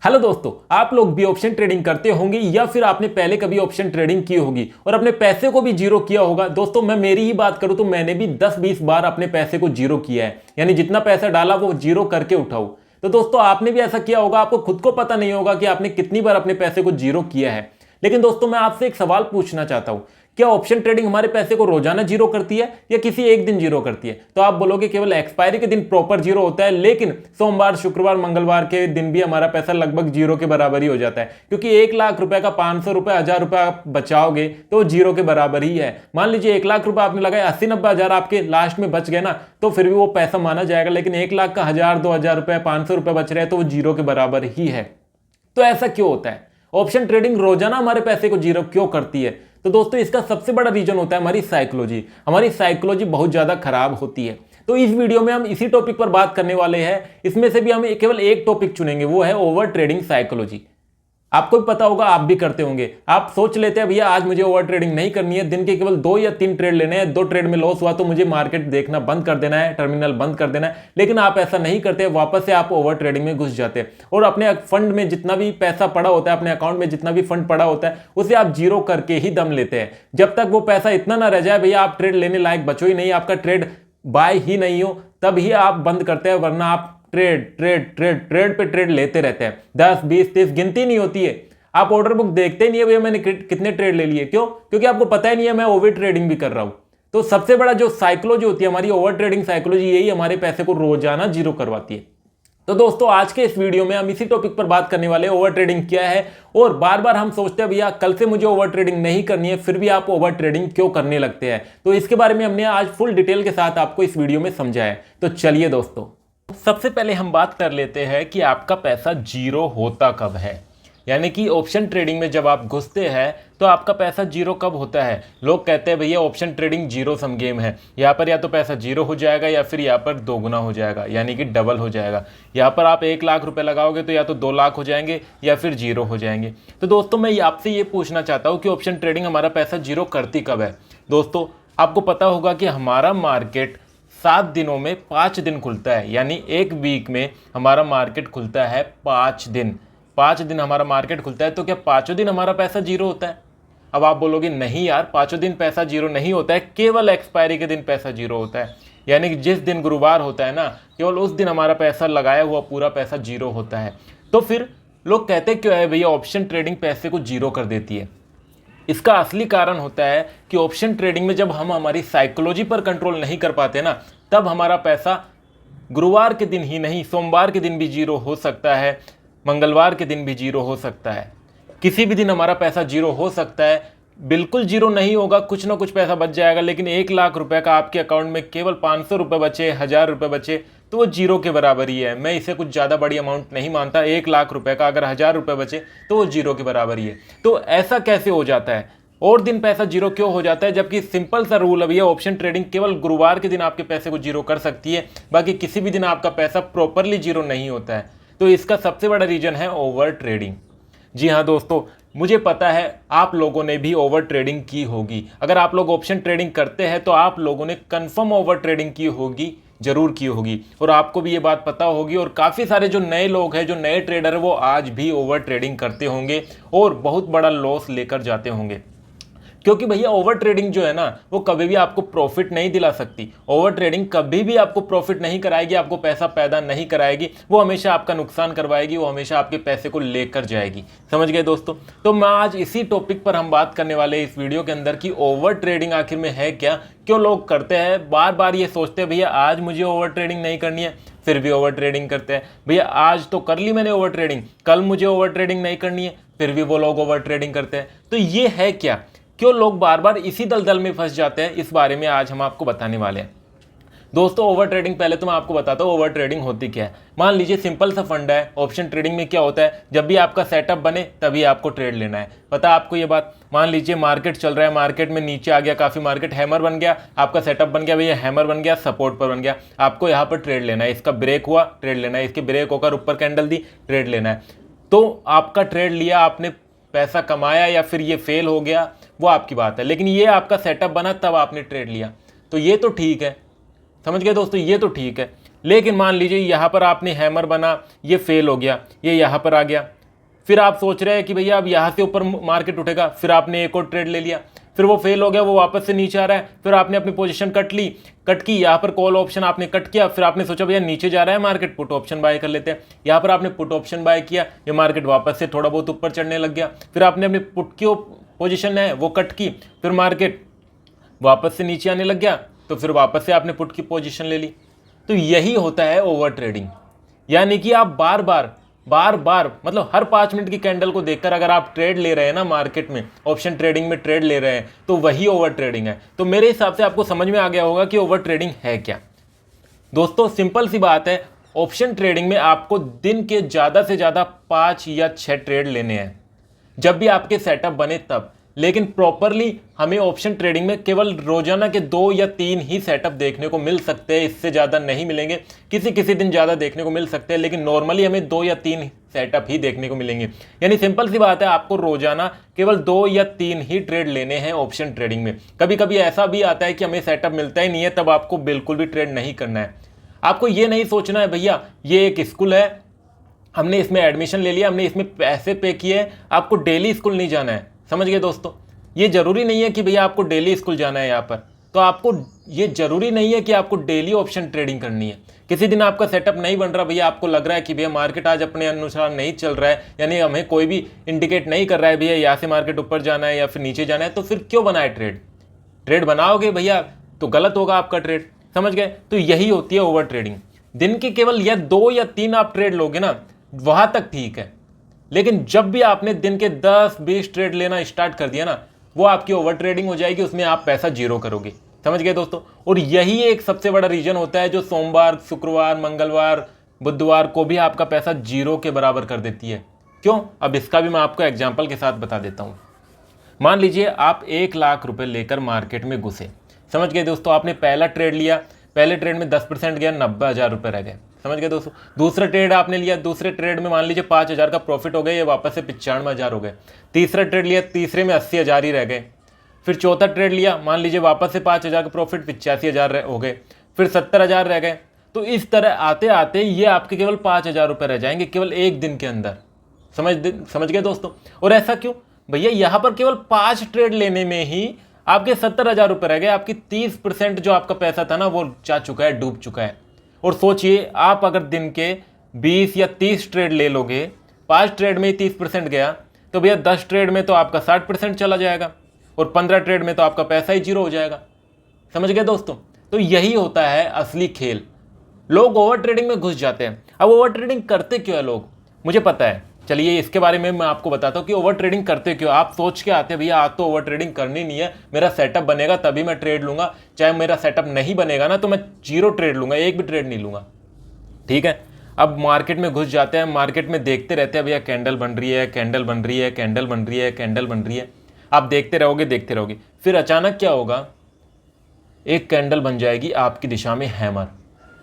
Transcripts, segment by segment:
Hello दोस्तों, आप लोग भी ऑप्शन ट्रेडिंग करते होंगे या फिर आपने पहले कभी ऑप्शन ट्रेडिंग की होगी और अपने पैसे को भी जीरो किया होगा। दोस्तों मैं मेरी ही बात करूं तो मैंने भी 10-20 बार अपने पैसे को जीरो किया है, यानी जितना पैसा डाला वो जीरो करके उठाऊं। तो दोस्तों आपने भी ऐसा किया होगा, आपको खुद को पता नहीं होगा कि आपने कितनी बार अपने पैसे को जीरो किया है। लेकिन दोस्तों मैं आपसे एक सवाल पूछना चाहता हूं, क्या ऑप्शन ट्रेडिंग हमारे पैसे को रोजाना जीरो करती है या किसी एक दिन जीरो करती है? तो आप बोलोगे केवल एक्सपायरी के दिन प्रॉपर जीरो होता है, लेकिन सोमवार, शुक्रवार, मंगलवार के दिन भी हमारा पैसा लगभग जीरो के बराबर ही हो जाता है, क्योंकि 1 लाख रुपए का 500 रुपए, 1000 रुपए आप बचाओगे तो जीरो के बराबर ही है। मान लीजिए 1 लाख रुपए आपने लगाए, 80-90 हजार आपके लास्ट में बच गए ना, तो फिर भी वो पैसा माना जाएगा। लेकिन 1 लाख का 1000-2000 रुपए, 500 रुपए बच रहे हैं तो वो जीरो के बराबर ही है। तो ऐसा क्यों होता है? ऑप्शन ट्रेडिंग रोजाना हमारे पैसे को जीरो क्यों करती है? तो दोस्तों इसका सबसे बड़ा रीजन होता है हमारी साइकोलॉजी। हमारी साइकोलॉजी बहुत ज्यादा खराब होती है। तो इस वीडियो में हम इसी टॉपिक पर बात करने वाले हैं। इसमें से भी हम केवल एक टॉपिक चुनेंगे, वो है ओवर ट्रेडिंग साइकोलॉजी। आपको भी पता होगा, आप भी करते होंगे। आप सोच लेते हैं भैया आज मुझे ओवर ट्रेडिंग नहीं करनी है, दिन के केवल 2 या 3 ट्रेड लेने हैं, 2 ट्रेड में लॉस हुआ तो मुझे मार्केट देखना बंद कर देना है, टर्मिनल बंद कर देना है। लेकिन आप ऐसा नहीं करते, वापस से आप ओवर ट्रेडिंग में घुस जाते हैं और अपने फंड में जितना भी पैसा पड़ा होता है, अपने अकाउंट में जितना भी फंड पड़ा होता है, उसे आप जीरो करके ही दम लेते हैं। जब तक वो पैसा इतना ना रह जाए भैया आप ट्रेड लेने लायक बचो ही नहीं, आपका ट्रेड बाय ही नहीं हो, तब ही आप बंद करते हैं। वरना आप ट्रेड ट्रेड ट्रेड ट्रेड पे ट्रेड लेते रहते हैं। 10, 20, 30 गिनती नहीं होती है। आप ऑर्डर बुक देखते ही नहीं है भैया मैंने कितने ट्रेड ले लिए। क्यों? क्योंकि आपको पता ही नहीं है मैं ओवर ट्रेडिंग भी कर रहा हूं। तो सबसे बड़ा जो साइकोलॉजी होती है हमारी, ओवर ट्रेडिंग साइकोलॉजी, यही हमारे पैसे को रोजाना जीरो करवाती है। तो दोस्तों आज के इस वीडियो में हम इसी टॉपिक पर बात करने वाले हैं, ओवर ट्रेडिंग क्या है। और बार बार हम सोचते हैं भैया कल से मुझे ओवर ट्रेडिंग नहीं करनी है, फिर भी आप ओवर ट्रेडिंग क्यों करने लगते हैं। तो इसके बारे में हमने आज फुल डिटेल के साथ आपको इस वीडियो में समझाया है। तो चलिए दोस्तों, सबसे पहले हम बात कर लेते हैं कि आपका पैसा जीरो होता कब है। यानी कि ऑप्शन ट्रेडिंग में जब आप घुसते हैं तो आपका पैसा जीरो कब होता है। लोग कहते हैं भैया option trading zero sum game है, यहाँ पर या तो पैसा जीरो हो जाएगा या फिर यहाँ पर दोगुना हो जाएगा, यानी कि डबल हो जाएगा। यहाँ पर आप 1 लाख रुपए लगाओगे तो या तो 2 लाख हो जाएंगे या फिर जीरो हो जाएंगे। तो दोस्तों मैं आपसे ये पूछना चाहता हूँ कि ऑप्शन ट्रेडिंग हमारा पैसा जीरो करती कब है। दोस्तों आपको पता होगा कि हमारा मार्केट 7 दिनों में 5 दिन खुलता है, यानी एक वीक में हमारा मार्केट खुलता है 5 दिन। 5 दिन हमारा मार्केट खुलता है, तो क्या 5 दिन हमारा पैसा जीरो होता है? अब आप बोलोगे नहीं यार, 5 दिन पैसा जीरो नहीं होता है, केवल एक्सपायरी के दिन पैसा जीरो होता है। यानी कि जिस दिन गुरुवार होता है ना, केवल उस दिन हमारा पैसा लगाया हुआ पूरा पैसा जीरो होता है। तो फिर लोग कहते क्यों है भैया ऑप्शन ट्रेडिंग पैसे को जीरो कर देती है? इसका असली कारण होता है कि ऑप्शन ट्रेडिंग में जब हम हमारी साइकोलॉजी पर कंट्रोल नहीं कर पाते ना, तब हमारा पैसा गुरुवार के दिन ही नहीं, सोमवार के दिन भी जीरो हो सकता है, मंगलवार के दिन भी जीरो हो सकता है, किसी भी दिन हमारा पैसा जीरो हो सकता है। बिल्कुल जीरो नहीं होगा, कुछ ना कुछ पैसा बच जाएगा। लेकिन 1 लाख रुपए का आपके अकाउंट में केवल 500 रुपए बचे, 1000 रुपए बचे, तो वो जीरो के बराबर ही है। मैं इसे कुछ ज़्यादा बड़ी अमाउंट नहीं मानता। 1 लाख रुपए का अगर 1000 रुपए बचे तो वो जीरो के बराबर ही है। तो ऐसा कैसे हो जाता है? और दिन पैसा जीरो क्यों हो जाता है? जबकि सिंपल सा रूल अभी है, ऑप्शन ट्रेडिंग केवल गुरुवार के दिन आपके पैसे को जीरो कर सकती है, बाकी किसी भी दिन आपका पैसा प्रॉपरली जीरो नहीं होता है। तो इसका सबसे बड़ा रीजन है ओवर ट्रेडिंग। जी हाँ दोस्तों, मुझे पता है आप लोगों ने भी ओवर ट्रेडिंग की होगी। अगर आप लोग ऑप्शन ट्रेडिंग करते हैं तो आप लोगों ने कंफर्म ओवर ट्रेडिंग की होगी, जरूर की होगी, और आपको भी ये बात पता होगी। और काफ़ी सारे जो नए लोग हैं, जो नए ट्रेडर हैं, वो आज भी ओवर ट्रेडिंग करते होंगे और बहुत बड़ा लॉस लेकर जाते होंगे। क्योंकि भैया ओवर ट्रेडिंग जो है ना, वो कभी भी आपको प्रॉफिट नहीं दिला सकती। ओवर ट्रेडिंग कभी भी आपको प्रॉफिट नहीं कराएगी, आपको पैसा पैदा नहीं कराएगी, वो हमेशा आपका नुकसान करवाएगी, वो हमेशा आपके पैसे को लेकर जाएगी। समझ गए दोस्तों? तो मैं आज इसी टॉपिक पर हम बात करने वाले हैं इस वीडियो के अंदर कि ओवर ट्रेडिंग आखिर में है क्या, क्यों लोग करते हैं। बार बार ये सोचते हैं भैया आज मुझे ओवर ट्रेडिंग नहीं करनी है, फिर भी ओवर ट्रेडिंग करते हैं। भैया आज तो कर ली मैंने ओवर ट्रेडिंग, कल मुझे ओवर ट्रेडिंग नहीं करनी है, फिर भी वो लोग ओवर ट्रेडिंग करते हैं। तो ये है क्या, क्यों लोग बार बार इसी दलदल में फंस जाते हैं, इस बारे में आज हम आपको बताने वाले हैं। दोस्तों ओवर ट्रेडिंग, पहले तो मैं आपको बताता हूँ ओवर ट्रेडिंग होती क्या है। मान लीजिए सिंपल सा फंड है। ऑप्शन ट्रेडिंग में क्या होता है, जब भी आपका सेटअप बने तभी आपको ट्रेड लेना है। पता है आपको ये बात? मान लीजिए मार्केट चल रहा है, मार्केट में नीचे आ गया, काफ़ी मार्केट हैमर बन गया, आपका सेटअप बन गया भैया, हैमर बन गया, सपोर्ट पर बन गया, आपको यहाँ पर ट्रेड लेना है। इसका ब्रेक हुआ, ट्रेड लेना है, इसके ब्रेक होकर ऊपर कैंडल दी, ट्रेड लेना है। तो आपका ट्रेड लिया, आपने पैसा कमाया या फिर ये फेल हो गया, वो आपकी बात है। लेकिन ये आपका सेटअप बना तब आपने ट्रेड लिया, तो ये तो ठीक है। समझ गए दोस्तों? ये तो ठीक है। लेकिन मान लीजिए यहाँ पर आपने हैमर बना, ये फेल हो गया, ये यहाँ पर आ गया, फिर आप सोच रहे हैं कि भैया अब यहाँ से ऊपर मार्केट उठेगा, फिर आपने एक और ट्रेड ले लिया, फिर वो फेल हो गया, वो वापस से नीचे आ रहा है, फिर आपने अपनी पोजीशन कट की, यहाँ पर कॉल ऑप्शन आपने कट किया, फिर आपने सोचा भैया नीचे जा रहा है मार्केट, पुट ऑप्शन बाय कर लेते हैं, यहाँ पर आपने पुट ऑप्शन बाय किया, ये मार्केट वापस से थोड़ा बहुत ऊपर चढ़ने लग गया, फिर आपने अपनी पुट की पोजीशन है वो कट की, फिर मार्केट वापस से नीचे आने लग गया, तो फिर वापस से आपने पुट की पोजीशन ले ली। तो यही होता है ओवर ट्रेडिंग, यानी कि आप बार बार मतलब हर 5 मिनट की कैंडल को देखकर अगर आप ट्रेड ले रहे हैं ना मार्केट में, ऑप्शन ट्रेडिंग में ट्रेड ले रहे हैं, तो वही ओवर ट्रेडिंग है। तो मेरे हिसाब से आपको समझ में आ गया होगा कि ओवर ट्रेडिंग है क्या। दोस्तों सिंपल सी बात है, ऑप्शन ट्रेडिंग में आपको दिन के ज़्यादा से ज़्यादा 5 या 6 ट्रेड लेने हैं, जब भी आपके सेटअप बने तब। लेकिन प्रॉपरली हमें ऑप्शन ट्रेडिंग में केवल रोजाना के 2 या 3 ही सेटअप देखने को मिल सकते हैं, इससे ज़्यादा नहीं मिलेंगे। किसी किसी दिन ज़्यादा देखने को मिल सकते हैं, लेकिन नॉर्मली हमें 2 या 3 सेटअप ही देखने को मिलेंगे। यानी सिंपल सी बात है, आपको रोजाना केवल 2 या 3 ही ट्रेड लेने हैं ऑप्शन ट्रेडिंग में। कभी कभी ऐसा भी आता है कि हमें सेटअप मिलता ही नहीं है, तब आपको बिल्कुल भी ट्रेड नहीं करना है। आपको ये नहीं सोचना है भैया ये एक स्कूल है, हमने इसमें एडमिशन ले लिया, हमने इसमें पैसे पे किए, आपको डेली स्कूल नहीं जाना है। समझ गए दोस्तों, ये जरूरी नहीं है कि भैया आपको डेली स्कूल जाना है यहाँ पर, तो आपको ये जरूरी नहीं है कि आपको डेली ऑप्शन ट्रेडिंग करनी है। किसी दिन आपका सेटअप नहीं बन रहा भैया, आपको लग रहा है कि भैया मार्केट आज अपने अनुसार नहीं चल रहा है, यानी हमें कोई भी इंडिकेट नहीं कर रहा है भैया यहाँ से मार्केट ऊपर जाना है या फिर नीचे जाना है, तो फिर क्यों बनाए ट्रेड बनाओगे भैया तो गलत होगा आपका ट्रेड। समझ गए, तो यही होती है ओवर ट्रेडिंग। दिन के केवल या 2 या 3 आप ट्रेड लोगे ना, वहां तक ठीक है, लेकिन जब भी आपने दिन के 10-20 ट्रेड लेना स्टार्ट कर दिया ना, वो आपकी ओवर ट्रेडिंग हो जाएगी, उसमें आप पैसा जीरो करोगे। समझ गए दोस्तों, और यही एक सबसे बड़ा रीजन होता है जो सोमवार, शुक्रवार, मंगलवार, बुधवार को भी आपका पैसा जीरो के बराबर कर देती है। क्यों? अब इसका भी मैं आपको एग्जाम्पल के साथ बता देता हूँ। मान लीजिए आप 1 लाख रुपए लेकर मार्केट में घुसे। समझ गए दोस्तों, आपने पहला ट्रेड लिया, पहले ट्रेड में 10% गया, 90,000 रुपये रह गए। समझ गए दोस्तों, दूसरा ट्रेड आपने लिया, दूसरे ट्रेड में मान लीजिए 5,000 का प्रॉफिट हो गया, ये वापस से 95,000 हो गए। तीसरा ट्रेड लिया, तीसरे में 80,000 ही रह गए। फिर चौथा ट्रेड लिया, मान लीजिए वापस से 5,000 का प्रॉफिट, 85,000 हो गए। फिर 70,000 रह गए। तो इस तरह आते आते ये आपके केवल 5,000 रुपये रह जाएंगे केवल एक दिन के अंदर। समझ गए दोस्तों, और ऐसा क्यों भैया? यहाँ पर केवल 5 ट्रेड लेने में ही आपके 70,000 रुपये रह गए। आपकी 30% जो आपका पैसा था ना, वो जा चुका है, डूब चुका है। और सोचिए, आप अगर दिन के 20 या 30 ट्रेड ले लोगे, 5 ट्रेड में ही 30% गया, तो भैया 10 ट्रेड में तो आपका 60% चला जाएगा, और 15 ट्रेड में तो आपका पैसा ही जीरो हो जाएगा। समझ गए दोस्तों, तो यही होता है असली खेल। लोग ओवर ट्रेडिंग में घुस जाते हैं। अब ओवर ट्रेडिंग करते क्यों है लोग, मुझे पता है। चलिए इसके बारे में मैं आपको बताता हूँ कि ओवर ट्रेडिंग करते क्यों। आप सोच के आते हैं भैया आज तो ओवर ट्रेडिंग करनी नहीं है, मेरा सेटअप बनेगा तभी मैं ट्रेड लूंगा, चाहे मेरा सेटअप नहीं बनेगा ना तो मैं जीरो ट्रेड लूंगा, एक भी ट्रेड नहीं लूंगा। ठीक है, अब मार्केट में घुस जाते हैं, मार्केट में देखते रहते हैं भैया कैंडल बन रही है, कैंडल बन रही है, कैंडल बन रही है, कैंडल बन रही है। आप देखते रहोगे, फिर अचानक क्या होगा, एक कैंडल बन जाएगी आपकी दिशा में,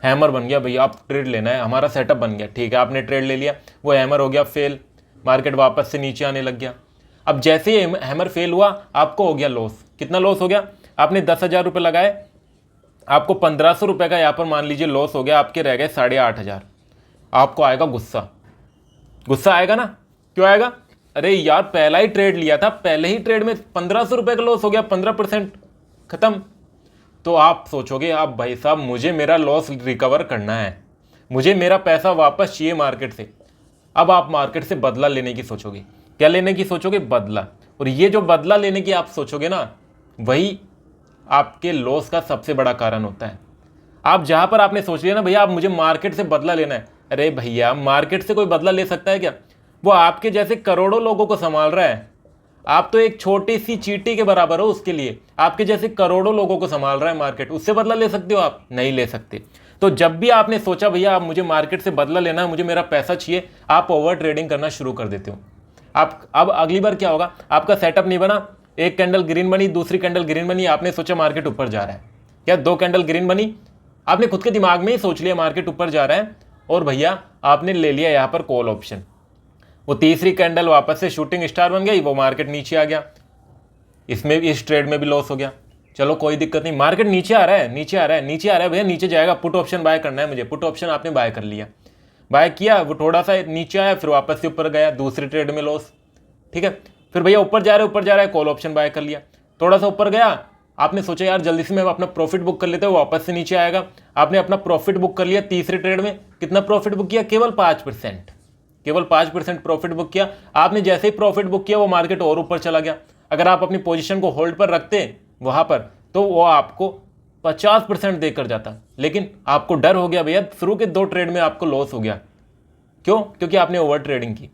हैमर बन गया भैया, आप ट्रेड लेना है, हमारा सेटअप बन गया। ठीक है, आपने ट्रेड ले लिया, वो हैमर हो गया फेल, मार्केट वापस से नीचे आने लग गया। अब जैसे ही हैमर फेल हुआ, आपको हो गया लॉस। कितना लॉस हो गया? आपने 10,000 रुपये लगाए, आपको 1,500 रुपये का यहाँ पर मान लीजिए लॉस हो गया, आपके रह गए 8,500। आपको आएगा गुस्सा आएगा ना? क्यों आएगा? अरे यार पहला ही ट्रेड लिया था, पहले ही ट्रेड में 1,500 रुपये का लॉस हो गया, 15% खत्म। तो आप सोचोगे, आप भाई साहब मुझे मेरा लॉस रिकवर करना है, मुझे मेरा पैसा वापस चाहिए मार्केट से। अब आप मार्केट से बदला लेने की सोचोगे। क्या लेने की सोचोगे? बदला। और ये जो बदला लेने की आप सोचोगे ना, वही आपके लॉस का सबसे बड़ा कारण होता है। आप जहां पर आपने सोच लिया ना भैया आप मुझे मार्केट से बदला लेना है, अरे भैया मार्केट से कोई बदला ले सकता है क्या? वो आपके जैसे करोड़ों लोगों को संभाल रहा है, आप तो एक छोटी सी चींटी के बराबर हो उसके लिए। आपके जैसे करोड़ों लोगों को संभाल रहा है मार्केट, उससे बदला ले सकते हो आप? नहीं ले सकते। तो जब भी आपने सोचा भैया आप मुझे मार्केट से बदला लेना है, मुझे मेरा पैसा चाहिए, आप ओवर ट्रेडिंग करना शुरू कर देते हो। आप अब अगली बार क्या होगा, आपका सेटअप नहीं बना, एक कैंडल ग्रीन बनी, दूसरी कैंडल ग्रीन बनी, आपने सोचा मार्केट ऊपर जा रहा है, क्या 2 कैंडल ग्रीन बनी, आपने खुद के दिमाग में ही सोच लिया मार्केट ऊपर जा रहा है, और भैया आपने ले लिया यहाँ पर कॉल ऑप्शन। वो तीसरी कैंडल वापस से शूटिंग स्टार बन गई, वो मार्केट नीचे आ गया, इसमें इस ट्रेड में भी लॉस हो गया। चलो कोई दिक्कत नहीं, मार्केट नीचे आ रहा है, नीचे आ रहा है, नीचे आ रहा है भैया, नीचे जाएगा, पुट ऑप्शन बाय करना है मुझे। पुट ऑप्शन आपने बाय कर लिया, बाय किया, वो थोड़ा सा नीचे आया, फिर वापस से ऊपर गया, दूसरे ट्रेड में लॉस, ठीक है। फिर भैया ऊपर जा रहा है, ऊपर जा रहा है, कॉल ऑप्शन बाय कर लिया, थोड़ा सा ऊपर गया, आपने सोचा यार जल्दी से मैं अपना प्रॉफिट बुक कर लेते हैं, वापस से नीचे आएगा, आपने अपना प्रॉफिट बुक कर लिया। तीसरे ट्रेड में कितना प्रॉफिट बुक किया? केवल 5%, केवल 5% प्रॉफिट बुक किया आपने। जैसे ही प्रॉफिट बुक किया वो मार्केट और ऊपर चला गया। अगर आप अपनी पोजीशन को होल्ड पर रखते वहां पर तो वो आपको 50% देकर जाता, लेकिन आपको डर हो गया भैया, शुरू के 2 ट्रेड में आपको लॉस हो गया। क्यों? क्योंकि आपने ओवर ट्रेडिंग की।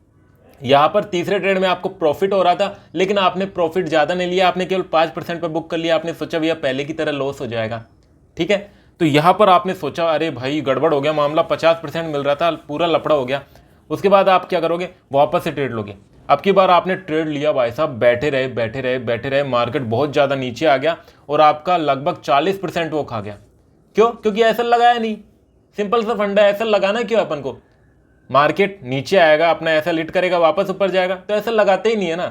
यहां पर तीसरे ट्रेड में आपको प्रॉफिट हो रहा था, लेकिन आपने प्रॉफिट ज्यादा नहीं लिया, आपने केवल 5% पर बुक कर लिया। आपने सोचा भैया पहले की तरह लॉस हो जाएगा, ठीक है। तो यहां पर आपने सोचा अरे भाई गड़बड़ हो गया, मामला 50% मिल रहा था, पूरा लफड़ा हो गया। उसके बाद आप क्या करोगे? वापस से ट्रेड लोगे। अब की बार आपने ट्रेड लिया भाई साहब, बैठे रहे बैठे रहे बैठे रहे, मार्केट बहुत ज़्यादा नीचे आ गया और आपका लगभग 40% वो खा गया। क्यों? क्योंकि ऐसा लगाया नहीं। सिंपल सा फंडा है, ऐसा लगाना क्यों अपन को? मार्केट नीचे आएगा, अपना ऐसा लिट करेगा, वापस ऊपर जाएगा, तो ऐसा लगाते ही नहीं है ना।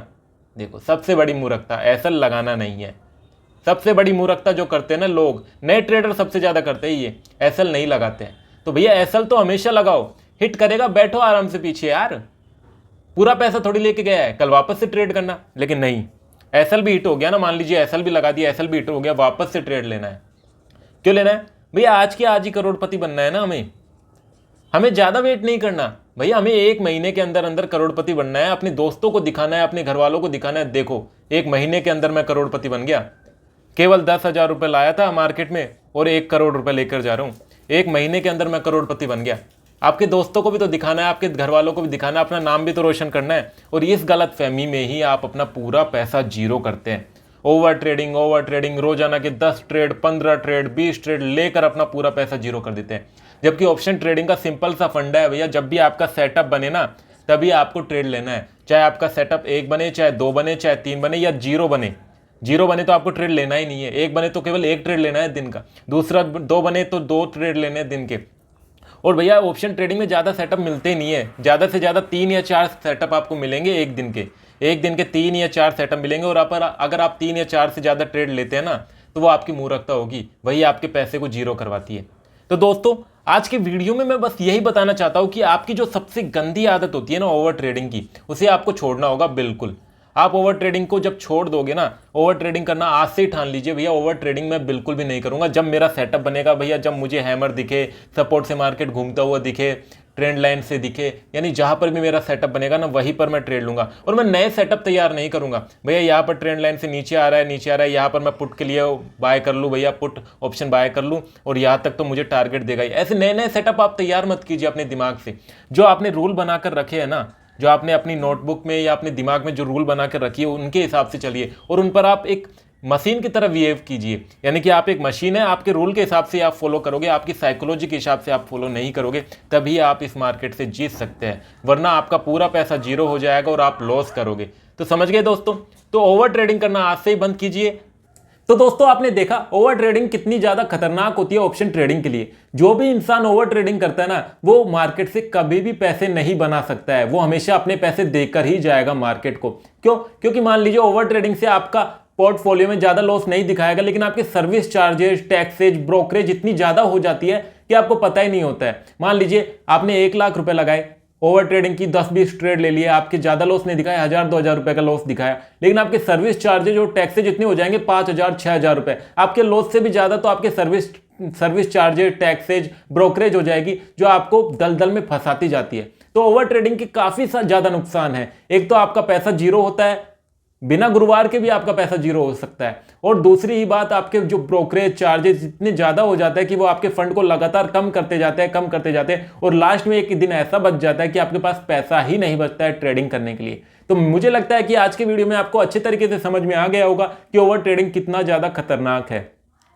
देखो सबसे बड़ी मूर्खता ऐसा लगाना नहीं है। सबसे बड़ी मूर्खता जो करते हैं ना लोग, नए ट्रेडर सबसे ज़्यादा करते हैं ये, एसएल नहीं लगाते हैं। तो भैया एसएल तो हमेशा लगाओ, हिट करेगा, बैठो आराम से पीछे यार, पूरा पैसा थोड़ी लेके गया है, कल वापस से ट्रेड करना। लेकिन नहीं, एसएल भी हिट हो गया ना, मान लीजिए एसएल भी लगा दिया, एसएल भी हिट हो गया, वापस से ट्रेड लेना है। क्यों लेना है भैया? आज के आज ही करोड़पति बनना है ना हमें ज़्यादा वेट नहीं करना भैया, हमें 1 महीने के अंदर अंदर करोड़पति बनना है। अपने दोस्तों को दिखाना है, अपने घर वालों को दिखाना है, देखो 1 महीने के अंदर मैं करोड़पति बन गया। केवल 10,000 रुपये लाया था मार्केट में और 1 करोड़ रुपये लेकर जा रहा हूँ। 1 महीने के अंदर मैं करोड़पति बन गया। आपके दोस्तों को भी तो दिखाना है, आपके घर वालों को भी दिखाना है, अपना नाम भी तो रोशन करना है। और इस गलत फहमी में ही आप अपना पूरा पैसा जीरो करते हैं। ओवर ट्रेडिंग, रोजाना के 10 ट्रेड, 15 ट्रेड, 20 ट्रेड लेकर अपना पूरा पैसा जीरो कर देते हैं। जबकि ऑप्शन ट्रेडिंग का सिंपल सा फंडा है भैया, जब भी आपका सेटअप बने ना तभी आपको ट्रेड लेना है। चाहे आपका सेटअप 1 बने, चाहे 2 बने, चाहे 3 बने या 0 बने। 0 बने तो आपको ट्रेड लेना ही नहीं है, 1 बने तो केवल 1 ट्रेड लेना है दिन का, दूसरा 2 बने तो 2 ट्रेड लेने हैं दिन के। और भैया ऑप्शन ट्रेडिंग में ज़्यादा सेटअप मिलते नहीं है, ज़्यादा से ज़्यादा 3 या 4 सेटअप आपको मिलेंगे एक दिन के 3 या 4 सेटअप मिलेंगे। और अगर आप 3 या 4 से ज़्यादा ट्रेड लेते हैं ना तो वो आपकी मूर्खता होगी, वही आपके पैसे को जीरो करवाती है। तो दोस्तों आज के वीडियो में मैं बस यही बताना चाहता हूँ कि आपकी जो सबसे गंदी आदत होती है ना ओवर ट्रेडिंग की, उसे आपको छोड़ना होगा बिल्कुल। आप ओवर ट्रेडिंग को जब छोड़ दोगे ना, ओवर ट्रेडिंग करना आज से ही ठान लीजिए भैया, ओवर ट्रेडिंग मैं बिल्कुल भी नहीं करूंगा। जब मेरा सेटअप बनेगा भैया, जब मुझे हैमर दिखे, सपोर्ट से मार्केट घूमता हुआ दिखे, ट्रेंड लाइन से दिखे, यानी जहां पर भी मेरा सेटअप बनेगा ना वहीं पर मैं ट्रेड लूंगा। और मैं नए सेटअप तैयार नहीं करूंगा भैया। यहाँ पर ट्रेंड लाइन से नीचे आ रहा है, यहाँ पर मैं पुट के लिए बाय कर लूँ भैया, पुट ऑप्शन बाय कर लूँ और यहाँ तक तो मुझे टारगेट देगा ही। ऐसे नए नए सेटअप आप तैयार मत कीजिए अपने दिमाग से। जो आपने रूल बनाकर रखे हैं ना, जो आपने अपनी नोटबुक में या अपने दिमाग में जो रूल बना कर रखी है उनके हिसाब से चलिए और उन पर आप एक मशीन की तरह बिहेव कीजिए। यानी कि आप एक मशीन है, आपके रूल के हिसाब से आप फॉलो करोगे, आपकी साइकोलॉजी के हिसाब से आप फॉलो नहीं करोगे, तभी आप इस मार्केट से जीत सकते हैं, वरना आपका पूरा पैसा जीरो हो जाएगा और आप लॉस करोगे। तो समझ गए दोस्तों? तो ओवर ट्रेडिंग करना आज से ही बंद कीजिए। तो दोस्तों आपने देखा ओवर ट्रेडिंग कितनी ज्यादा खतरनाक होती है ऑप्शन ट्रेडिंग के लिए। जो भी इंसान ओवर ट्रेडिंग करता है ना, वो मार्केट से कभी भी पैसे नहीं बना सकता है, वो हमेशा अपने पैसे देकर ही जाएगा मार्केट को। क्यों? क्योंकि मान लीजिए ओवर ट्रेडिंग से आपका पोर्टफोलियो में ज्यादा लॉस नहीं दिखाएगा, लेकिन आपके सर्विस चार्जेस, टैक्सेज, ब्रोकरेज इतनी ज्यादा हो जाती है कि आपको पता ही नहीं होता है। मान लीजिए आपने 1 लाख रुपए लगाए, ओवर ट्रेडिंग की 10-20 ट्रेड ले लिए, आपके ज्यादा लॉस नहीं दिखाया, 1000-2000 रुपए का लॉस दिखाया, लेकिन आपके सर्विस चार्जेज और टैक्सेज इतने हो जाएंगे 5000-6000 रुपए। आपके लॉस से भी ज्यादा तो आपके सर्विस चार्जेज, टैक्सेज, ब्रोकरेज हो जाएगी, जो आपको दलदल में फंसाती जाती है। तो ओवर ट्रेडिंग के काफी ज्यादा नुकसान है। एक तो आपका पैसा जीरो होता है, बिना गुरुवार के भी आपका पैसा जीरो हो सकता है, और दूसरी ही बात आपके जो ब्रोकरेज चार्जेस इतने ज्यादा हो जाता है कि वो आपके फंड को लगातार कम करते जाते हैं और लास्ट में एक दिन ऐसा बच जाता है कि आपके पास पैसा ही नहीं बचता है ट्रेडिंग करने के लिए। तो मुझे लगता है कि आज के वीडियो में आपको अच्छे तरीके से समझ में आ गया होगा कि ओवर ट्रेडिंग कितना ज्यादा खतरनाक है।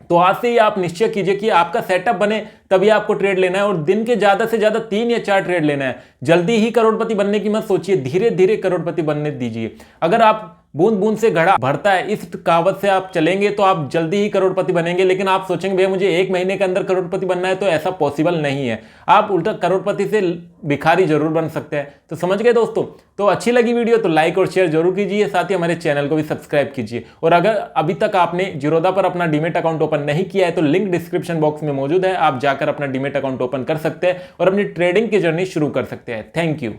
तो आज से ही आप निश्चय कीजिए कि आपका सेटअप बने तभी आपको ट्रेड लेना है और दिन के ज्यादा से ज्यादा 3 या 4 ट्रेड लेना है। जल्दी ही करोड़पति बनने की मत सोचिए, धीरे धीरे करोड़पति बनने दीजिए। अगर आप बूंद बूंद से घड़ा भरता है, इस कहावत से आप चलेंगे तो आप जल्दी ही करोड़पति बनेंगे। लेकिन आप सोचेंगे भैया मुझे 1 महीने के अंदर करोड़पति बनना है, तो ऐसा पॉसिबल नहीं है। आप उल्टा करोड़पति से भिखारी जरूर बन सकते हैं। तो समझ गए दोस्तों। तो अच्छी लगी वीडियो तो लाइक और शेयर जरूर कीजिए, साथ ही हमारे चैनल को भी सब्सक्राइब कीजिए। और अगर अभी तक आपने जीरोधा पर अपना डीमेट अकाउंट ओपन नहीं किया है तो लिंक डिस्क्रिप्शन बॉक्स में मौजूद है, आप जाकर अपना डीमेट अकाउंट ओपन कर सकते हैं और अपनी ट्रेडिंग की जर्नी शुरू कर सकते हैं। Thank you.